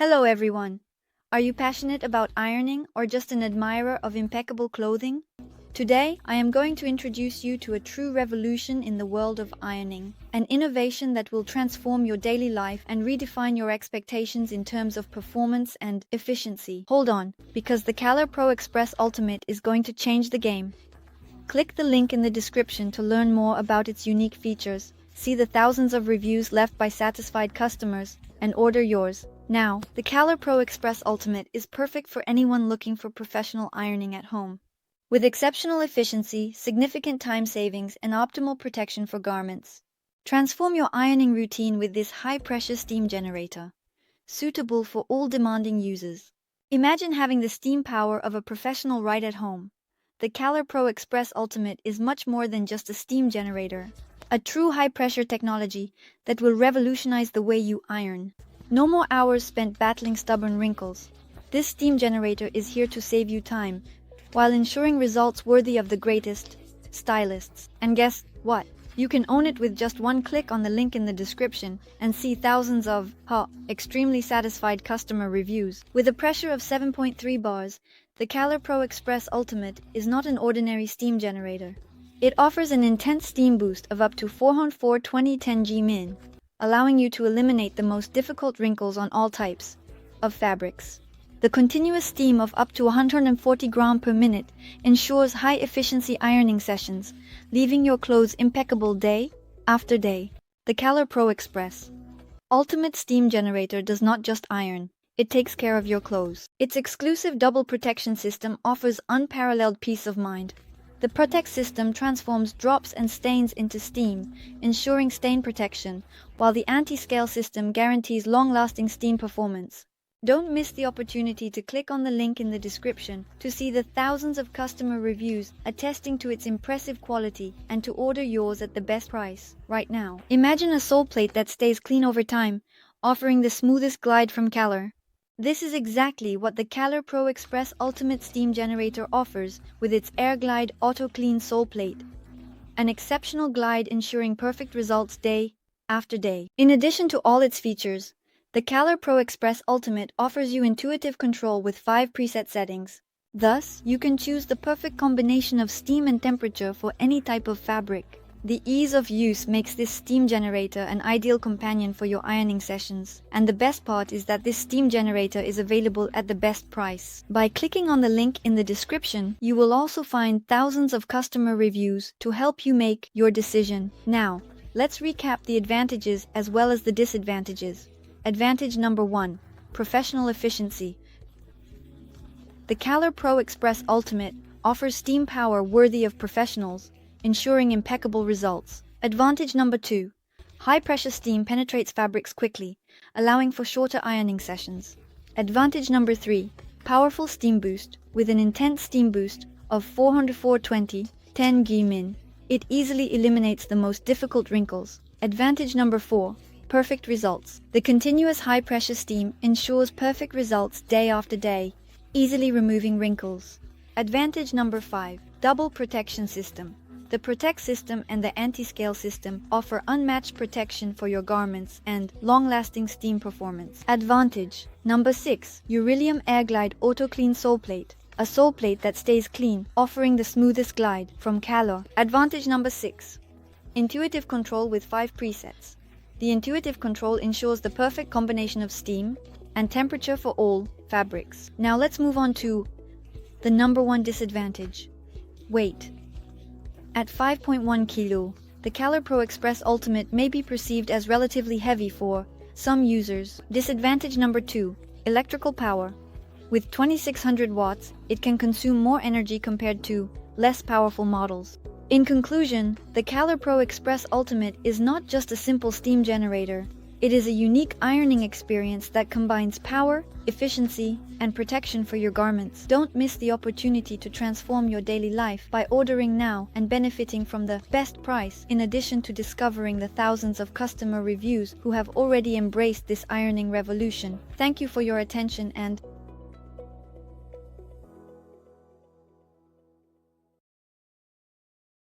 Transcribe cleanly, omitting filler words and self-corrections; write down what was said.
Hello everyone. Are you passionate about ironing or just an admirer of impeccable clothing? Today, I am going to introduce you to a true revolution in the world of ironing, an innovation that will transform your daily life and redefine your expectations in terms of performance and efficiency. Hold on, because the Calor Pro Express Ultimate is going to change the game. Click the link in the description to learn more about its unique features, see the thousands of reviews left by satisfied customers, and order yours. Now, the Calor Pro Express Ultimate is perfect for anyone looking for professional ironing at home. With exceptional efficiency, significant time savings, and optimal protection for garments. Transform your ironing routine with this high-pressure steam generator, suitable for all demanding users. Imagine having the steam power of a professional right at home. The Calor Pro Express Ultimate is much more than just a steam generator, a true high-pressure technology that will revolutionize the way you iron. No more hours spent battling stubborn wrinkles. This steam generator is here to save you time, while ensuring results worthy of the greatest stylists. And guess what? You can own it with just one click on the link in the description and see thousands of extremely satisfied customer reviews. With a pressure of 7.3 bars, the Calor Pro Express Ultimate is not an ordinary steam generator. It offers an intense steam boost of up to 420 G-min, allowing you to eliminate the most difficult wrinkles on all types of fabrics. The continuous steam of up to 140 grams per minute ensures high-efficiency ironing sessions, leaving your clothes impeccable day after day. The Calor Pro Express Ultimate Steam Generator does not just iron, it takes care of your clothes. Its exclusive double protection system offers unparalleled peace of mind. The Protect system transforms drops and stains into steam, ensuring stain protection, while the anti-scale system guarantees long-lasting steam performance. Don't miss the opportunity to click on the link in the description to see the thousands of customer reviews attesting to its impressive quality and to order yours at the best price right now. Imagine a sole plate that stays clean over time, offering the smoothest glide from Calor. This is exactly what the Calor Pro Express Ultimate Steam Generator offers with its Airglide Autoclean sole plate. An exceptional glide ensuring perfect results day after day. In addition to all its features, the Calor Pro Express Ultimate offers you intuitive control with 5 preset settings. Thus, you can choose the perfect combination of steam and temperature for any type of fabric. The ease of use makes this steam generator an ideal companion for your ironing sessions. And the best part is that this steam generator is available at the best price. By clicking on the link in the description, you will also find thousands of customer reviews to help you make your decision. Now, let's recap the advantages as well as the disadvantages. Advantage number 1. Professional efficiency. The Calor Pro Express Ultimate offers steam power worthy of professionals, ensuring impeccable results. Advantage number 2. High-pressure steam penetrates fabrics quickly, allowing for shorter ironing sessions. Advantage number 3. Powerful steam boost. With an intense steam boost of 420 G-min, it easily eliminates the most difficult wrinkles. Advantage number 4. Perfect results. The continuous high-pressure steam ensures perfect results day after day, easily removing wrinkles. Advantage number 5. Double protection system. The Protect system and the anti-scale system offer unmatched protection for your garments and long-lasting steam performance. Advantage number 6. Durilium Airglide Autoclean sole plate. A sole plate that stays clean, offering the smoothest glide from Calor. Advantage number 6. Intuitive control with 5 presets. The intuitive control ensures the perfect combination of steam and temperature for all fabrics. Now let's move on to the number 1 disadvantage. Weight. At 5.1 kg, the Calor Pro Express Ultimate may be perceived as relatively heavy for some users. Disadvantage number 2. Electrical power. With 2600 watts, it can consume more energy compared to less powerful models. In conclusion, the Calor Pro Express Ultimate is not just a simple steam generator. It is a unique ironing experience that combines power, efficiency, and protection for your garments. Don't miss the opportunity to transform your daily life by ordering now and benefiting from the best price, in addition to discovering the thousands of customer reviews who have already embraced this ironing revolution. Thank you for your attention and